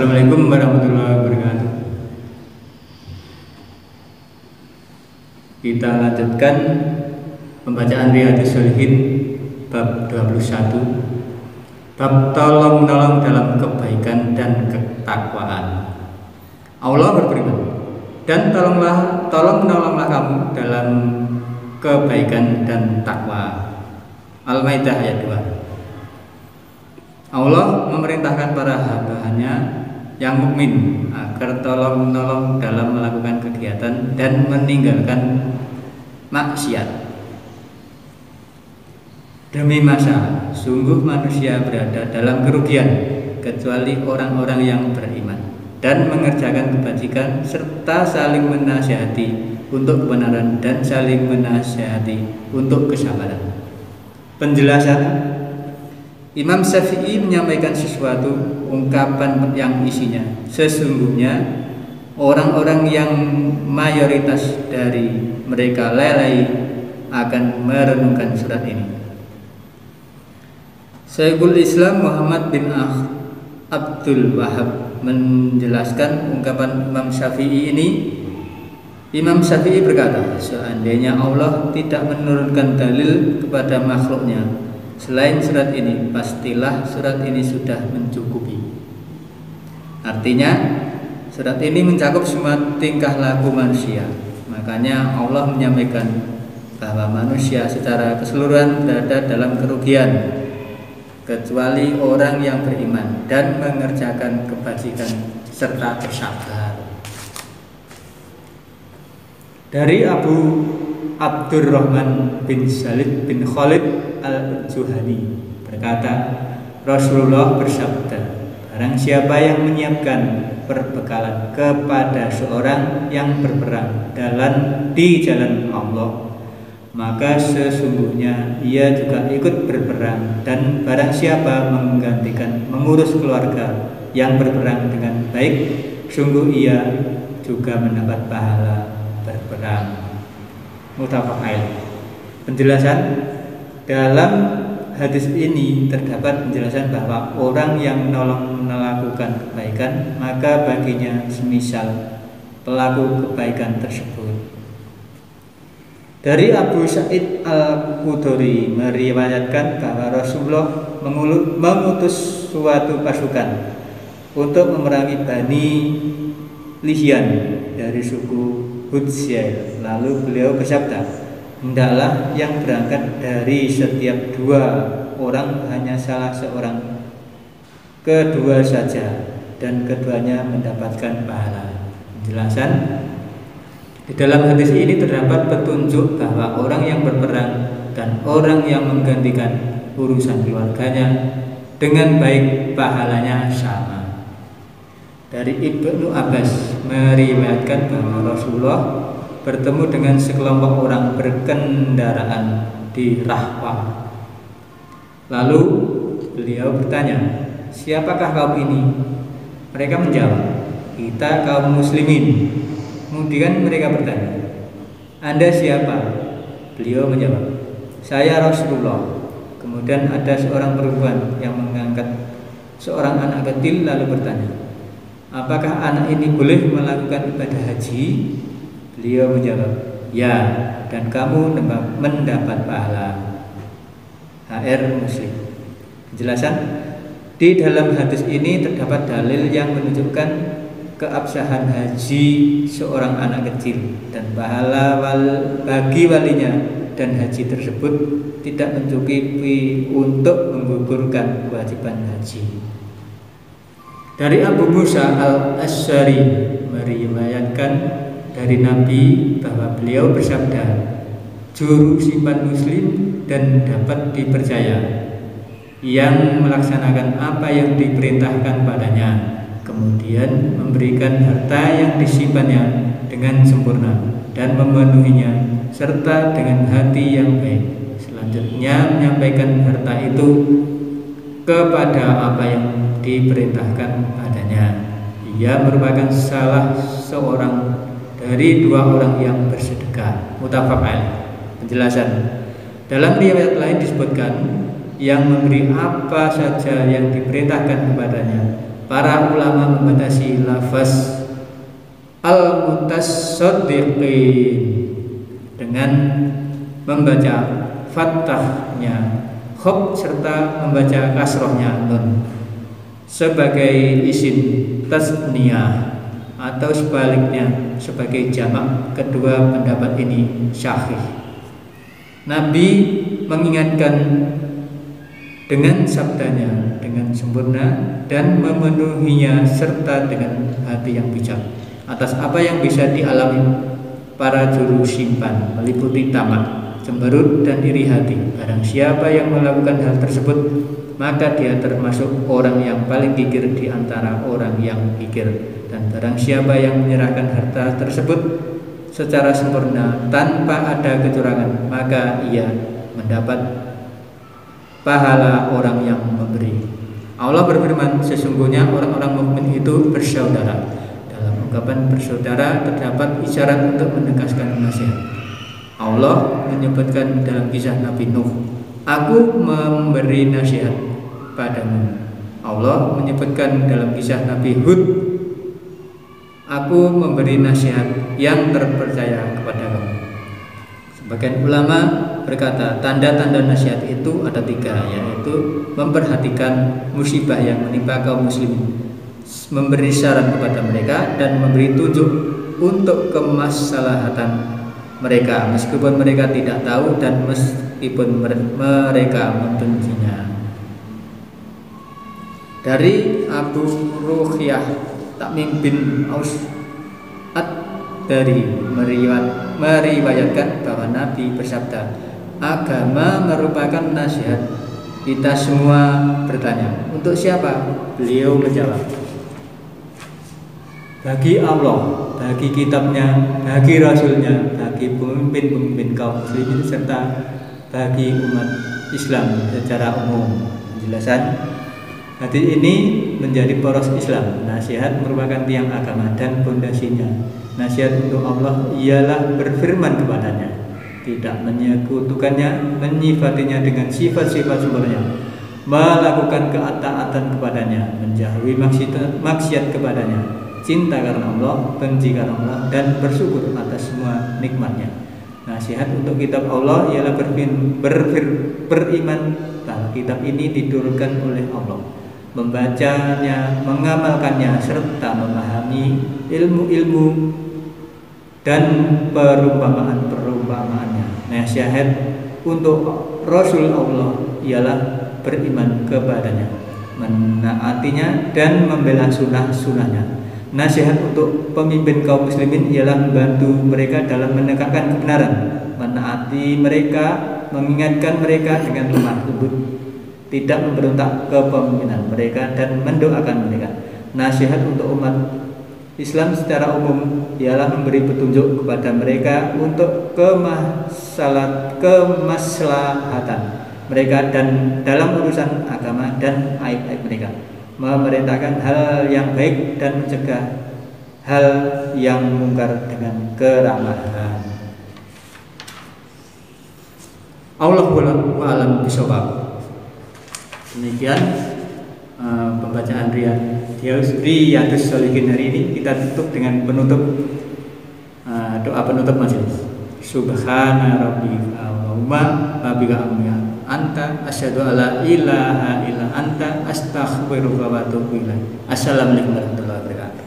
Assalamualaikum warahmatullahi wabarakatuh. Kita lanjutkan pembacaan Riyadhus Shalihin bab 21, bab tolong menolong dalam kebaikan dan ketakwaan. Allah berfirman, dan tolong menolonglah kamu dalam kebaikan dan takwa. Al-Maidah ayat 2. Allah memerintahkan para hamba-Nya yang mukmin agar tolong menolong dalam melakukan kegiatan dan meninggalkan maksiat. Demi masa, sungguh manusia berada dalam kerugian kecuali orang-orang yang beriman dan mengerjakan kebajikan serta saling menasihati untuk kebenaran dan saling menasihati untuk kesabaran. Penjelasan: Imam Syafi'i menyampaikan sesuatu ungkapan yang isinya sesungguhnya orang-orang yang mayoritas dari mereka lalai akan merenungkan surat ini. Syekhul Islam Muhammad bin Abdul Wahab menjelaskan ungkapan Imam Syafi'i ini. Imam Syafi'i berkata, seandainya Allah tidak menurunkan dalil kepada makhluknya selain surat ini, pastilah surat ini sudah mencukupi. Artinya, surat ini mencakup semua tingkah laku manusia. Makanya Allah menyampaikan bahwa manusia secara keseluruhan berada dalam kerugian kecuali orang yang beriman dan mengerjakan kebajikan serta bersabar. Dari Abu Abdurrahman bin Salid bin Khalid al-Juhani berkata, Rasulullah bersabda, barang siapa yang menyiapkan perbekalan kepada seorang yang berperang di jalan Allah, maka sesungguhnya ia juga ikut berperang, dan barang siapa menggantikan mengurus keluarga yang berperang dengan baik, sungguh ia juga mendapat pahala berperang. Muttafaq alaih. Penjelasan: dalam hadis ini terdapat penjelasan bahwa orang yang melakukan kebaikan, maka baginya semisal pelaku kebaikan tersebut. Dari Abu Sa'id Al-Khudri meriwayatkan bahwa Rasulullah mengutus suatu pasukan untuk memerangi Bani Lihyan dari suku Hudsyl. Lalu beliau bersabda, hendaklah yang berangkat dari setiap 2 orang hanya salah seorang kedua saja, dan keduanya mendapatkan pahala. Penjelasan: di dalam hadis ini terdapat petunjuk bahwa orang yang berperang dan orang yang menggantikan urusan keluarganya dengan baik pahalanya sama. Dari Ibnu Abbas meriwayatkan bahwa Rasulullah bertemu dengan sekelompok orang berkendaraan di Rahwah. Lalu beliau bertanya, siapakah kaum ini? Mereka menjawab, kita kaum muslimin. Kemudian mereka bertanya, Anda siapa? Beliau menjawab, saya Rasulullah. Kemudian ada seorang perempuan yang mengangkat seorang anak kecil lalu bertanya, apakah anak ini boleh melakukan ibadah haji? Beliau menjawab, ya, dan kamu mendapat pahala. HR Muslim. Penjelasan: di dalam hadis ini terdapat dalil yang menunjukkan keabsahan haji seorang anak kecil dan pahala bagi walinya, dan haji tersebut tidak mencukupi untuk menggugurkan kewajiban haji. Dari Abu Musa al-Asy'ari meriwayatkan dari Nabi bahwa beliau bersabda, juru simpan muslim dan dapat dipercaya, yang melaksanakan apa yang diperintahkan padanya, kemudian memberikan harta yang disimpannya dengan sempurna dan memenuhinya serta dengan hati yang baik. Selanjutnya menyampaikan harta itu kepada apa yang diperintahkan padanya. Ia merupakan salah seorang dari 2 orang yang bersedekah. Muttafaq alaih. Penjelasan: dalam riwayat lain disebutkan yang memberi apa saja yang diperintahkan kepadanya Para ulama membatasi lafaz al-mutasaddiqin dengan membaca fathahnya khop serta membaca kasrohnya nun sebagai isim tasniyah atau sebaliknya sebagai jamak. Kedua pendapat ini sahih. Nabi mengingatkan dengan sabdanya dengan sempurna dan memenuhinya serta dengan hati yang bijak atas apa yang bisa dialami para juru simpan, meliputi tamak, cemberut dan iri hati. Barang siapa yang melakukan hal tersebut, maka dia termasuk orang yang paling gigir di antara orang yang gigir. Dan barang siapa yang menyerahkan harta tersebut secara sempurna tanpa ada kecurangan, maka ia mendapat pahala orang yang memberi. Allah berfirman, sesungguhnya orang-orang mukmin itu bersaudara. Dalam ungkapan bersaudara terdapat isyarat untuk menegaskan nasihat. Allah menyebutkan dalam kisah Nabi Nuh, aku memberi nasihat padamu. Allah menyebutkan dalam kisah Nabi Hud, aku memberi nasihat yang terpercaya kepada kamu. Sebagian ulama berkata tanda-tanda nasihat itu ada 3, yaitu memperhatikan musibah yang menimpa kaum muslimin, memberi saran kepada mereka, dan memberi tunjuk untuk kemaslahatan mereka meskipun mereka tidak tahu dan meskipun mereka membencinya. Dari Abu Ruqyah Tamim bin Aus dari meriwayatkan bahwa Nabi bersabda, agama merupakan nasihat. Kita semua bertanya, untuk siapa? Beliau menjawab, bagi Allah, bagi kitabnya, bagi rasulnya, bagi pemimpin-pemimpin kaum muslimin, serta bagi umat Islam secara umum. Penjelasan hadis ini menjadi poros Islam. Nasihat merupakan tiang agama dan fondasinya. Nasihat untuk Allah ialah berfirman kepadanya, tidak menyekutukannya, menyifatinya dengan sifat-sifat sempurna, melakukan ketaatan kepadanya, menjauhi maksiat kepadanya, cinta karena Allah, benci karena Allah, dan bersyukur atas semua nikmatnya. Nasihat untuk kitab Allah ialah beriman bahwa kitab ini diturunkan oleh Allah, membacanya, mengamalkannya, serta memahami ilmu-ilmu dan perumpamaan-perumpamaannya. Nasihat untuk Rasul Allah ialah beriman kepadanya, menaatinya, dan membela sunnah-sunnahnya. Nasihat untuk pemimpin kaum muslimin ialah membantu mereka dalam menegakkan kebenaran, menaati mereka, mengingatkan mereka dengan lemah lembut, tidak memberontak kepemimpinan mereka, dan mendoakan mereka. Nasihat untuk umat Islam secara umum ialah memberi petunjuk kepada mereka untuk kemaslahatan mereka dan dalam urusan agama dan aib-aib mereka, memerintahkan hal yang baik dan mencegah hal yang mungkar dengan keramahan. Allahu a'lam bishawab. Demikian pembacaan Riyadhus Shalihin hari ini. Kita tutup dengan doa penutup majelis. Subhana rabbika wa bika anta asyhadu alla ilaha illa anta astaghfiruka wa atubu ilaik. Assalamualaikum warahmatullahi wabarakatuh.